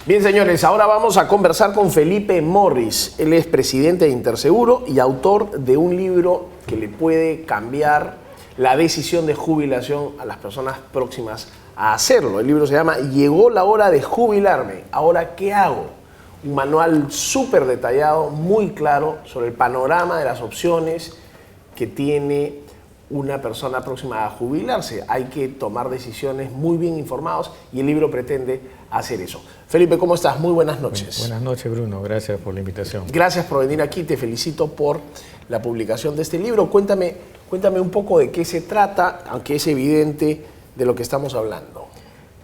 Bien, señores, ahora vamos a conversar con Felipe Morris. Él es presidente de Interseguro y autor de un libro que le puede cambiar la decisión de jubilación a las personas próximas a hacerlo. El libro se llama Llegó la hora de jubilarme. ¿Ahora qué hago? Un manual súper detallado, muy claro, sobre el panorama de las opciones que tiene una persona próxima a jubilarse. Hay que tomar decisiones muy bien informados y el libro pretende hacer eso. Felipe, ¿cómo estás? Muy buenas noches. Buenas noches, Bruno. Gracias por la invitación. Gracias por venir aquí. Te felicito por la publicación de este libro. Cuéntame un poco de qué se trata, aunque es evidente de lo que estamos hablando.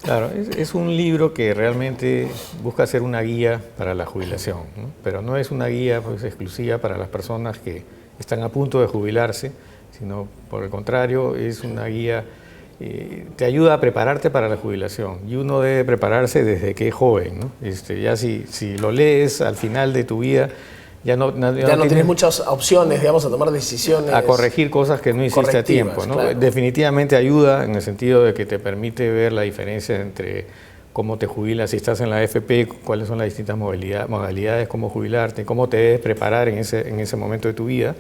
Claro, es un libro que realmente busca ser una guía para la jubilación, ¿no? Pero no es una guía pues, exclusiva para las personas que están a punto de jubilarse, sino por el contrario, es una guía, te ayuda a prepararte para la jubilación y uno debe prepararse desde que es joven, ¿no? Ya si lo lees al final de tu vida, ya no tienes muchas opciones, digamos, a tomar decisiones. A corregir cosas que no hiciste a tiempo, ¿no? Claro. Definitivamente ayuda en el sentido de que te permite ver la diferencia entre cómo te jubilas si estás en la AFP, cuáles son las distintas modalidades, cómo jubilarte, cómo te debes preparar en ese momento de tu vida.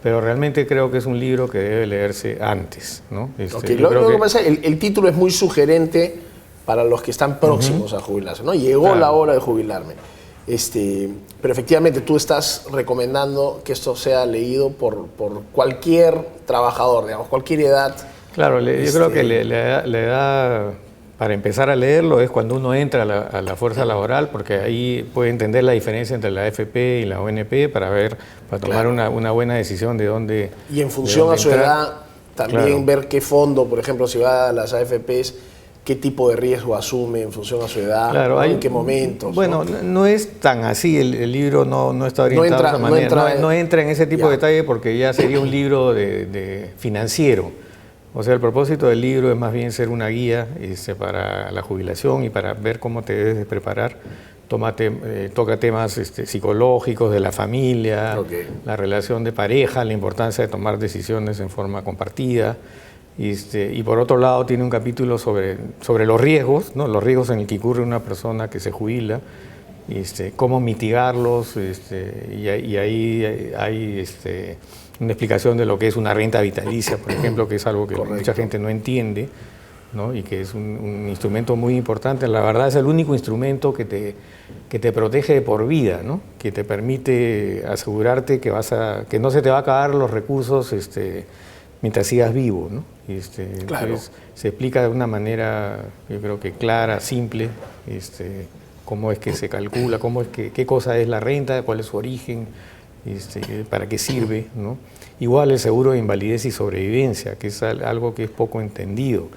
Pero realmente creo que es un libro que debe leerse antes, ¿no? Lo que pasa es que el título es muy sugerente para los que están próximos a jubilarse, ¿no? Llegó la hora de jubilarme. Pero efectivamente tú estás recomendando que esto sea leído por cualquier trabajador, digamos, cualquier edad. Claro, yo creo que le da, para empezar a leerlo, es cuando uno entra a la fuerza laboral, porque ahí puede entender la diferencia entre la AFP y la ONP para tomar una buena decisión de dónde. Y en función a su edad, también ver qué fondo, por ejemplo, si va a las AFPs, qué tipo de riesgo asume en función a su edad, claro, en qué momentos. Bueno, no es tan así, el libro no está orientado de esa manera, no entra en ese tipo de detalle porque ya sería un libro de financiero. O sea, el propósito del libro es más bien ser una guía para la jubilación y para ver cómo te debes de preparar. Toca temas psicológicos de la familia, la relación de pareja, la importancia de tomar decisiones en forma compartida. Y por otro lado tiene un capítulo sobre los riesgos, ¿no? Los riesgos en el que incurre una persona que se jubila, cómo mitigarlos, y ahí hay una explicación de lo que es una renta vitalicia, por ejemplo, que es algo que mucha gente no entiende, ¿no? Y que es un instrumento muy importante. La verdad es el único instrumento que te protege de por vida, ¿no? Que te permite asegurarte que no se te va a acabar los recursos mientras sigas vivo, ¿no? Claro. Entonces, se explica de una manera, yo creo que clara, simple, cómo es que se calcula, qué cosa es la renta, cuál es su origen, para qué sirve, ¿no? Igual el seguro de invalidez y sobrevivencia, que es algo que es poco entendido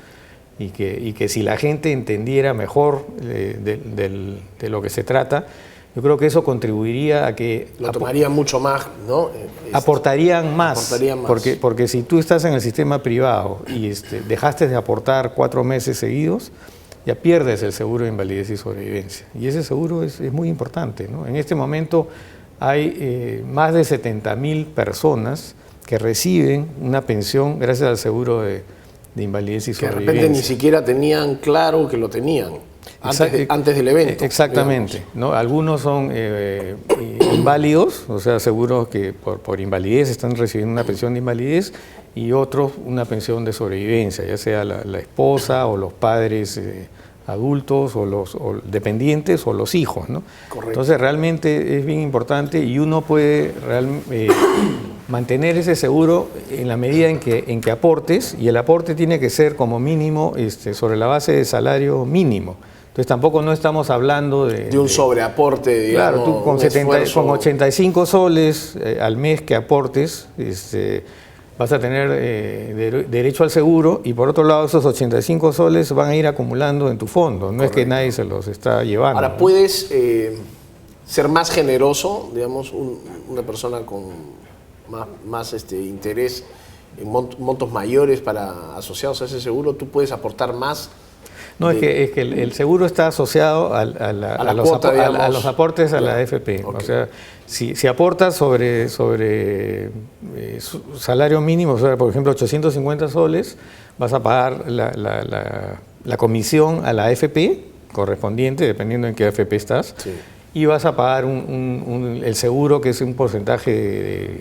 y que si la gente entendiera mejor de lo que se trata, yo creo que eso contribuiría a que... Lo tomarían mucho más, ¿no? Aportarían más. Porque si tú estás en el sistema privado y dejaste de aportar 4 meses seguidos, ya pierdes el seguro de invalidez y sobrevivencia. Y ese seguro es muy importante, ¿no? En este momento hay más de 70.000 personas que reciben una pensión gracias al seguro de invalidez y sobrevivencia. Que de repente ni siquiera tenían claro que lo tenían. Antes del evento. Exactamente, ¿no? Algunos son inválidos, o sea, seguros que por invalidez están recibiendo una pensión de invalidez y otros una pensión de sobrevivencia, ya sea la esposa o los padres adultos o los dependientes o los hijos, ¿no? Correcto. Entonces realmente es bien importante y uno puede mantener ese seguro en la medida en que aportes, y el aporte tiene que ser como mínimo sobre la base de salario mínimo. Entonces tampoco no estamos hablando de un sobreaporte, digamos. Claro, tú con 85 soles al mes que aportes, vas a tener derecho al seguro, y por otro lado esos 85 soles van a ir acumulando en tu fondo, no es que nadie se los está llevando. Ahora, ¿puedes ser más generoso, digamos, una persona con más interés en montos mayores asociados a ese seguro? ¿Tú puedes aportar más? No, es que el seguro está asociado a los aportes a la AFP. Okay. O sea, si aportas sobre salario mínimo, o sea, por ejemplo, 850 soles, vas a pagar la comisión a la AFP correspondiente, dependiendo en qué AFP estás, sí. Y vas a pagar el seguro, que es un porcentaje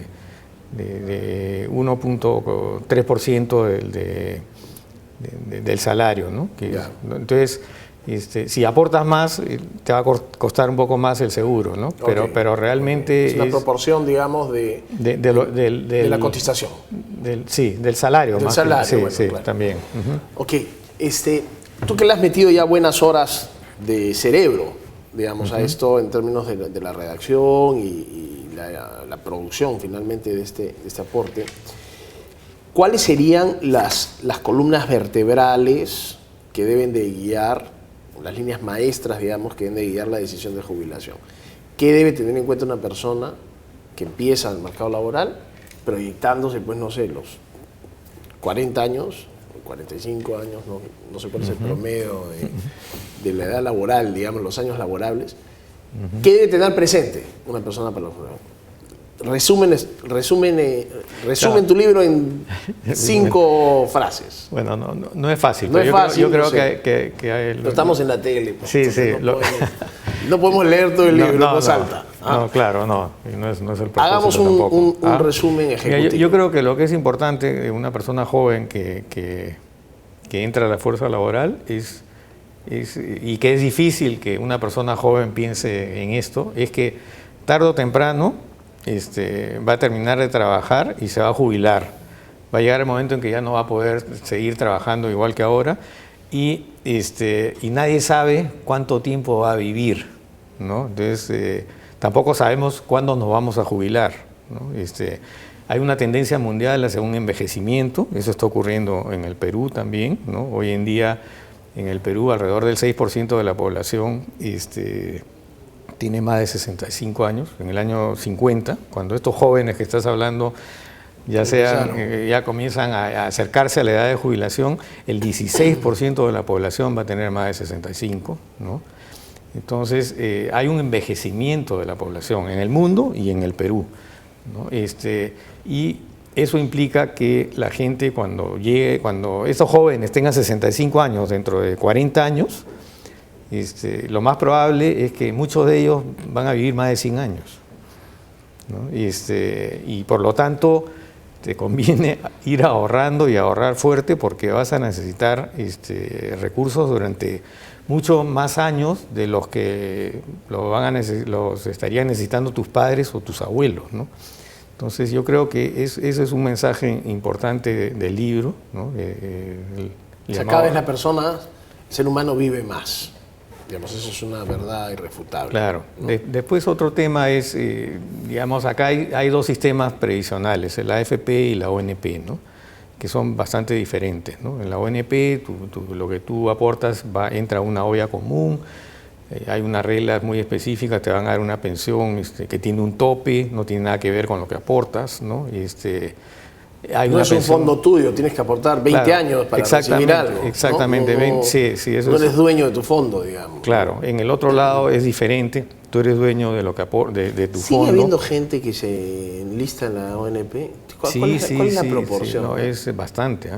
de 1.3% del salario, ¿no? Entonces, si aportas más, te va a costar un poco más el seguro, ¿no? Pero realmente es una proporción, digamos, de la cotización. Del salario. Del salario, sí, bueno, sí, claro. También. Ok, tú que le has metido ya buenas horas de cerebro, digamos, a esto en términos de la redacción y la producción finalmente de este aporte, ¿cuáles serían las columnas vertebrales que deben de guiar, las líneas maestras, digamos, que deben de guiar la decisión de jubilación? ¿Qué debe tener en cuenta una persona que empieza el mercado laboral proyectándose, pues no sé, los 40 años, 45 años, no sé cuál es el promedio de la edad laboral, digamos, los años laborables? ¿Qué debe tener presente una persona para los jubilados? Resumen tu libro en 5 frases. Bueno, no es fácil. No es fácil. Yo creo que pero estamos en la tele. Pues, sí, sí. No podemos leer todo el libro en voz alta. No, claro, no es el propósito. Hagamos un resumen ejecutivo. Mira, yo creo que lo que es importante de una persona joven que entra a la fuerza laboral y que es difícil que una persona joven piense en esto, es que tarde o temprano va a terminar de trabajar y se va a jubilar. Va a llegar el momento en que ya no va a poder seguir trabajando igual que ahora y nadie sabe cuánto tiempo va a vivir, ¿no? Entonces, tampoco sabemos cuándo nos vamos a jubilar, ¿no? Hay una tendencia mundial hacia un envejecimiento, eso está ocurriendo en el Perú también, ¿no? Hoy en día en el Perú alrededor del 6% de la población tiene más de 65 años. En el año 50, cuando estos jóvenes que estás hablando ya comienzan a acercarse a la edad de jubilación, el 16% de la población va a tener más de 65, ¿no? Entonces, hay un envejecimiento de la población en el mundo y en el Perú, ¿no? Y eso implica que la gente cuando estos jóvenes tengan 65 años, dentro de 40 años, lo más probable es que muchos de ellos van a vivir más de 100 años, ¿no? Y por lo tanto, te conviene ir ahorrando y ahorrar fuerte porque vas a necesitar recursos durante muchos más años de los que los estarían necesitando tus padres o tus abuelos, ¿no? Entonces yo creo que ese es un mensaje importante del libro, ¿no? Cada vez la persona, el ser humano vive más. Digamos, eso es una verdad irrefutable. Claro. ¿No? Después otro tema es, digamos, acá hay 2 sistemas previsionales, el AFP y la ONP, ¿no? Que son bastante diferentes, ¿no? En la ONP lo que tú aportas entra a una olla común, hay unas reglas muy específicas, te van a dar una pensión que tiene un tope, no tiene nada que ver con lo que aportas, ¿no? No es un fondo tuyo, tienes que aportar 20 años para recibir algo. Exactamente, no, sí, eso no eres dueño de tu fondo, digamos. Claro, en el otro lado es diferente, tú eres dueño de lo que de tu fondo. ¿Sigue habiendo gente que se enlista en la ONP? ¿Cuál es la proporción? Sí, no, es bastante.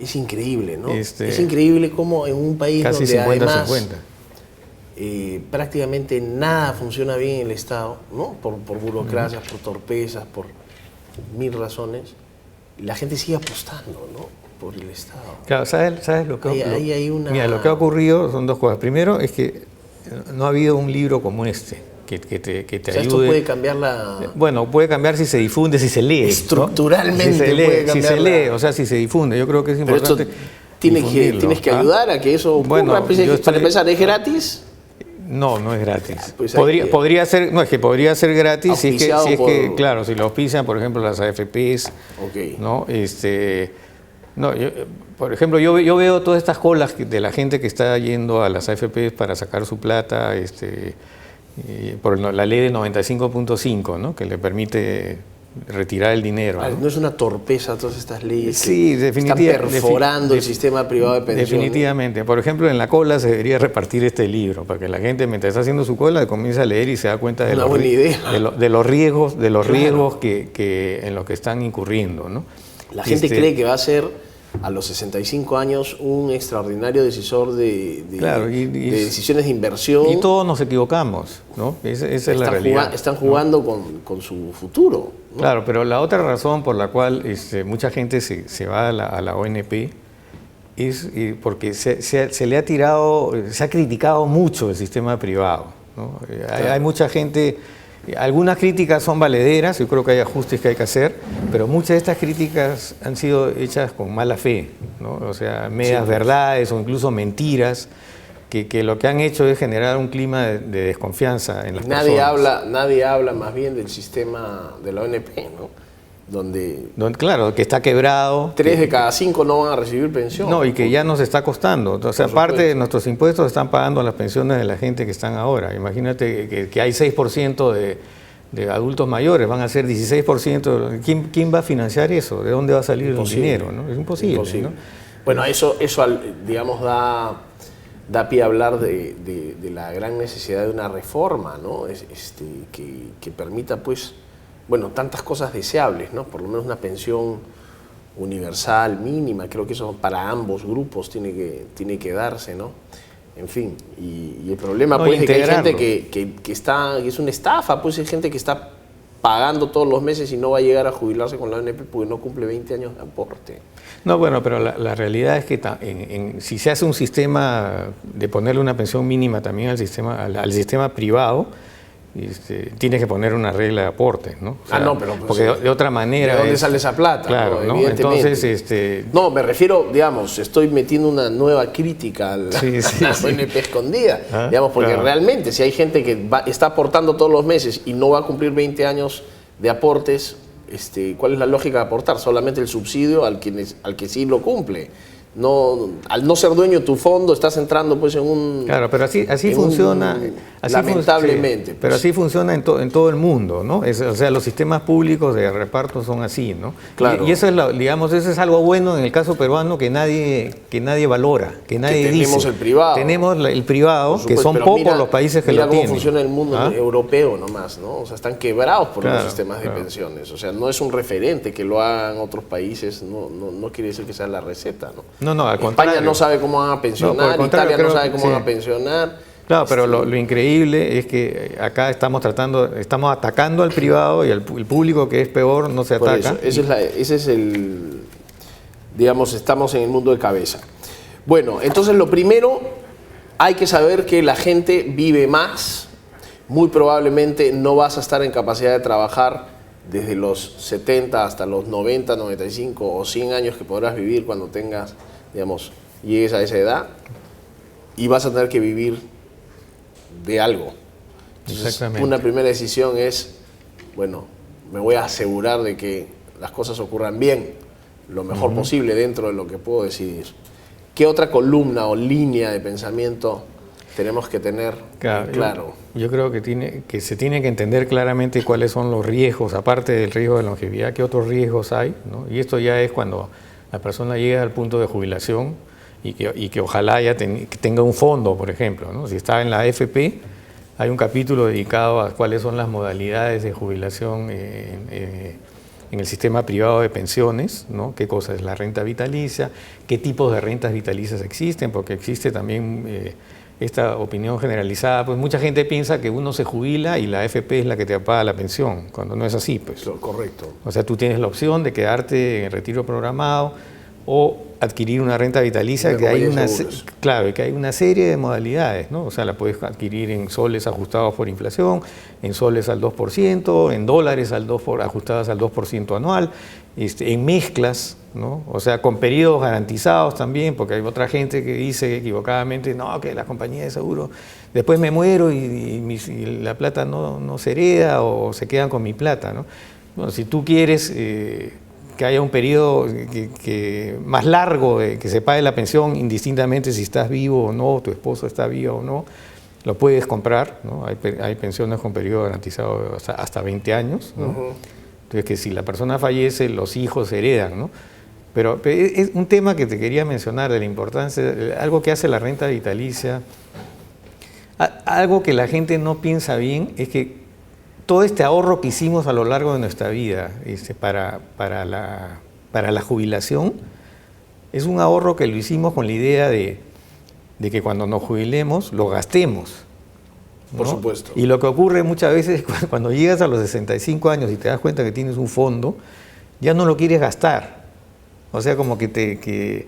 Es increíble, ¿no? Es increíble cómo en un país casi donde 50, además 50. Prácticamente nada funciona bien en el Estado, ¿no? Por burocracias, por torpezas, por 1000 razones, la gente sigue apostando, ¿no? Por el Estado. Claro, ¿sabes lo que ocurrió? Mira, lo que ha ocurrido son 2 cosas. Primero es que no ha habido un libro como que te ayude. Esto puede cambiar la... Bueno, puede cambiar si se difunde, si se lee. Estructuralmente, ¿no? puede cambiar. Si se lee, o sea, si se difunde. Yo creo que es importante. Pero tienes que ayudar a que eso ocurra. Bueno, para empezar, ¿es gratis? No es gratis. Pues podría ser, no, es que podría ser gratis si es que, claro, si lo auspician, por ejemplo, las AFPs, okay. ¿no? Por ejemplo, yo veo todas estas colas de la gente que está yendo a las AFPs para sacar su plata, por la ley de 95.5, ¿no? Que le permite retirar el dinero, ¿no? No es una torpeza todas estas leyes. Sí, definitivamente. Están perforando el sistema privado de pensiones. Definitivamente. Por ejemplo, en la cola se debería repartir este libro para que la gente, mientras está haciendo su cola, comience a leer y se da cuenta de los riesgos que en los que están incurriendo, ¿no? La gente cree que va a ser a los 65 años un extraordinario decisor de decisiones de inversión. Y todos nos equivocamos, ¿no? Esa es la realidad. Están jugando con su futuro, ¿no? Claro, pero la otra razón por la cual mucha gente se va a la ONP es porque se le ha tirado, se ha criticado mucho el sistema privado, ¿no? Claro. Hay mucha gente. Algunas críticas son valederas, yo creo que hay ajustes que hay que hacer, pero muchas de estas críticas han sido hechas con mala fe, ¿no? O sea, medias verdades o incluso mentiras, que lo que han hecho es generar un clima de desconfianza en las personas. Nadie habla más bien del sistema de la ONP, ¿no? Donde claro, que está quebrado. 3 de cada 5 no van a recibir pensión. No, y que ya nos está costando. O sea, parte de nuestros impuestos están pagando las pensiones de la gente que están ahora. Imagínate que hay 6% de adultos mayores, van a ser 16%. ¿Quién va a financiar eso? ¿De dónde va a salir el dinero? ¿No? Es imposible. ¿No? Bueno, eso digamos, da pie a hablar de la gran necesidad de una reforma, ¿no? Que permita, pues, bueno, tantas cosas deseables, ¿no? Por lo menos una pensión universal, mínima, creo que eso para ambos grupos tiene que darse, ¿no? En fin, y el problema pues es que hay gente que es una estafa, pues hay gente que está pagando todos los meses y no va a llegar a jubilarse con la ONP porque no cumple 20 años de aporte. No, bueno, pero la realidad es que si se hace un sistema de ponerle una pensión mínima también al sistema privado, tienes que poner una regla de aporte, ¿no? O sea, pero porque de otra manera... ¿De dónde sale esa plata? Claro, ¿no? Entonces, No, me refiero, digamos, estoy metiendo una nueva crítica a la ONP escondida, digamos, porque realmente si hay gente que está aportando todos los meses y no va a cumplir 20 años de aportes, ¿cuál es la lógica de aportar? Solamente el subsidio al que sí lo cumple. No, al no ser dueño de tu fondo estás entrando pues en un... Claro, pero así funciona... lamentablemente. Pero así funciona en todo el mundo, ¿no? O sea, los sistemas públicos de reparto son así, ¿no? Claro. Y eso es algo bueno en el caso peruano que nadie valora, que nadie dice. Tenemos el privado. Tenemos el privado, que son pocos los países que lo tienen. Mira cómo funciona el mundo europeo nomás, ¿no? O sea, están quebrados por los sistemas de pensiones. O sea, no es un referente que lo hagan otros países, no quiere decir que sea la receta, ¿no? No, al contrario. España no sabe cómo van a pensionar, Italia no sabe cómo van a pensionar. Claro, pero lo increíble es que acá estamos atacando al privado y el público, que es peor, no se ataca. Ese es el, digamos, estamos en el mundo de cabeza. Bueno, entonces lo primero, hay que saber que la gente vive más, muy probablemente no vas a estar en capacidad de trabajar desde los 70 hasta los 90, 95 o 100 años que podrás vivir cuando tengas, digamos, llegues a esa edad, y vas a tener que vivir de algo. Entonces, exactamente. Una primera decisión es, bueno, me voy a asegurar de que las cosas ocurran bien, lo mejor posible dentro de lo que puedo decidir. ¿Qué otra columna o línea de pensamiento tenemos que tener claro? Yo creo que se tiene que entender claramente cuáles son los riesgos, aparte del riesgo de longevidad, qué otros riesgos hay, ¿no? Y esto ya es cuando la persona llega al punto de jubilación y que ojalá ya tenga un fondo, por ejemplo, ¿no? Si está en la AFP, hay un capítulo dedicado a cuáles son las modalidades de jubilación en el sistema privado de pensiones, ¿no? Qué cosa es la renta vitalicia, qué tipos de rentas vitalicias existen, porque existe también esta opinión generalizada. Pues mucha gente piensa que uno se jubila y la AFP es la que te paga la pensión, cuando no es así, pues. Correcto. O sea, tú tienes la opción de quedarte en retiro programado o adquirir una renta vitalicia, que hay una serie de modalidades, ¿no? O sea, la puedes adquirir en soles ajustados por inflación, en soles al 2%, en dólares ajustadas al 2% anual, en mezclas, ¿no? O sea, con periodos garantizados también, porque hay otra gente que dice equivocadamente, no, que la compañía de seguro, después me muero y la plata no se hereda o se quedan con mi plata, ¿no? Bueno, si tú quieres que haya un periodo más largo que se pague la pensión, indistintamente si estás vivo o no, tu esposo está vivo o no, lo puedes comprar, ¿no? Hay pensiones con periodo garantizado hasta 20 años, ¿no? Entonces, que si la persona fallece, los hijos heredan, ¿no? Pero es un tema que te quería mencionar de la importancia, algo que hace la renta vitalicia, algo que la gente no piensa bien, es que todo este ahorro que hicimos a lo largo de nuestra vida para la jubilación, es un ahorro que lo hicimos con la idea de que cuando nos jubilemos lo gastemos, ¿no? Por supuesto. Y lo que ocurre muchas veces cuando llegas a los 65 años y te das cuenta que tienes un fondo, ya no lo quieres gastar. O sea, como que te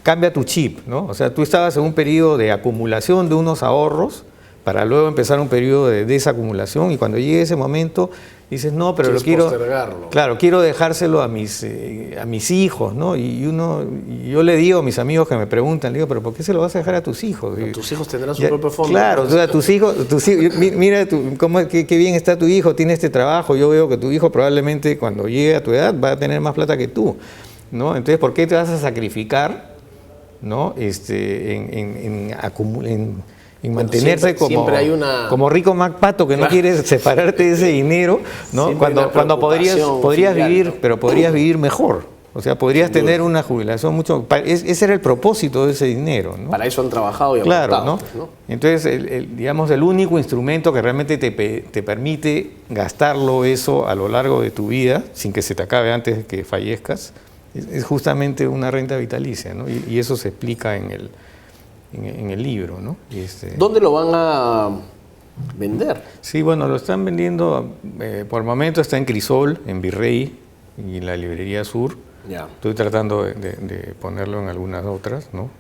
cambia tu chip, ¿no? O sea, tú estabas en un periodo de acumulación de unos ahorros para luego empezar un periodo de desacumulación, y cuando llegue ese momento dices, no, pero lo quiero, claro, quiero dejárselo a mis hijos, ¿no? Y yo le digo a mis amigos que me preguntan, le digo, pero ¿por qué se lo vas a dejar a tus hijos? Pero tus hijos tendrán su propio fondo. Claro, o sea, tus hijos mira qué bien está tu hijo, tiene este trabajo, yo veo que tu hijo probablemente cuando llegue a tu edad va a tener más plata que tú, ¿no? Entonces, ¿por qué te vas a sacrificar, ¿no? En mantenerse como rico MacPato que no quiere separarte de ese dinero, ¿no? Cuando podrías vivir, ¿no? Pero podrías vivir mejor. O sea, podrías tener una jubilación mucho... Ese era el propósito de ese dinero, ¿no? Para eso han trabajado y claro, aportado, ¿no? Entonces, digamos, el único instrumento que realmente te permite gastarlo eso a lo largo de tu vida, sin que se te acabe antes de que fallezcas, es justamente una renta vitalicia, ¿no? Y eso se explica en el libro, ¿no? ¿Dónde lo van a vender? Sí, bueno, lo están vendiendo, por el momento está en Crisol, en Virrey y en la Librería Sur. Ya. Estoy tratando de ponerlo en algunas otras, ¿no?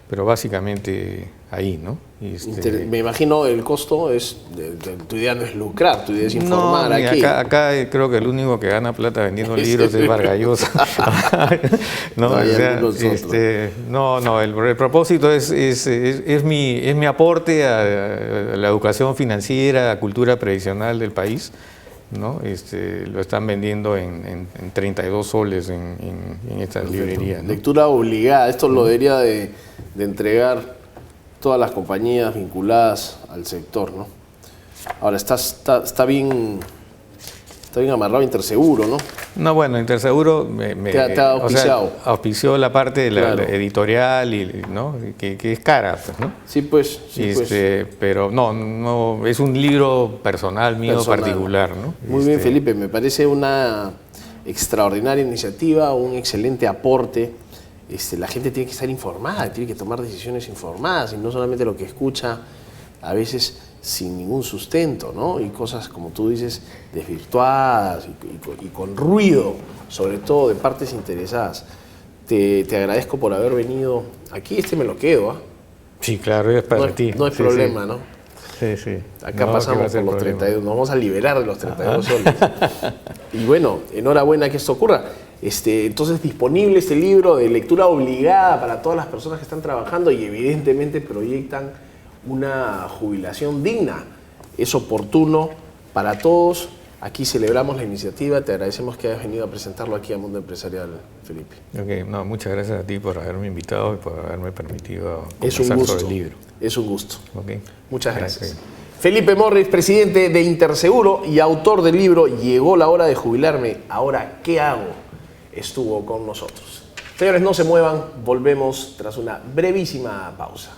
Pero básicamente ahí, ¿no? Me imagino el costo es, tu idea no es lucrar, tu idea es informar. No, aquí. Acá creo que el único que gana plata vendiendo libros es Vargas Llosa. No, el propósito es mi aporte a la educación financiera, a la cultura previsional del país, ¿no? Lo están vendiendo en 32 soles en estas librerías, ¿no? Lectura obligada, esto lo debería de entregar todas las compañías vinculadas al sector, ¿no? Ahora, está bien amarrado Interseguro, ¿no? No, bueno, Interseguro te ha auspiciado. O sea, auspició la parte de la editorial, ¿no? que es cara, pues, ¿no? Sí, pues. Pero no, es un libro personal mío particular, ¿no? Muy bien, Felipe, me parece una extraordinaria iniciativa, un excelente aporte. La gente tiene que estar informada, tiene que tomar decisiones informadas y no solamente lo que escucha, a veces sin ningún sustento, ¿no? Y cosas, como tú dices, desvirtuadas y con ruido, sobre todo de partes interesadas. Te agradezco por haber venido aquí. Me lo quedo, ¿ah? Sí, claro, es para ti. No hay problema, sí. ¿no? Sí. Acá pasamos por los 32, nos vamos a liberar de los 32 soles. Y bueno, enhorabuena que esto ocurra. Entonces, disponible este libro de lectura obligada para todas las personas que están trabajando y evidentemente proyectan una jubilación digna. Es oportuno para todos. Aquí celebramos la iniciativa. Te agradecemos que hayas venido a presentarlo aquí a Mundo Empresarial, Felipe. Muchas gracias a ti por haberme invitado y por haberme permitido conversar sobre el libro. Es un gusto. Okay. Muchas gracias. Felipe Morris, presidente de Interseguro y autor del libro Llegó la hora de jubilarme, ¿ahora qué hago?, estuvo con nosotros. Señores, no se muevan, volvemos tras una brevísima pausa.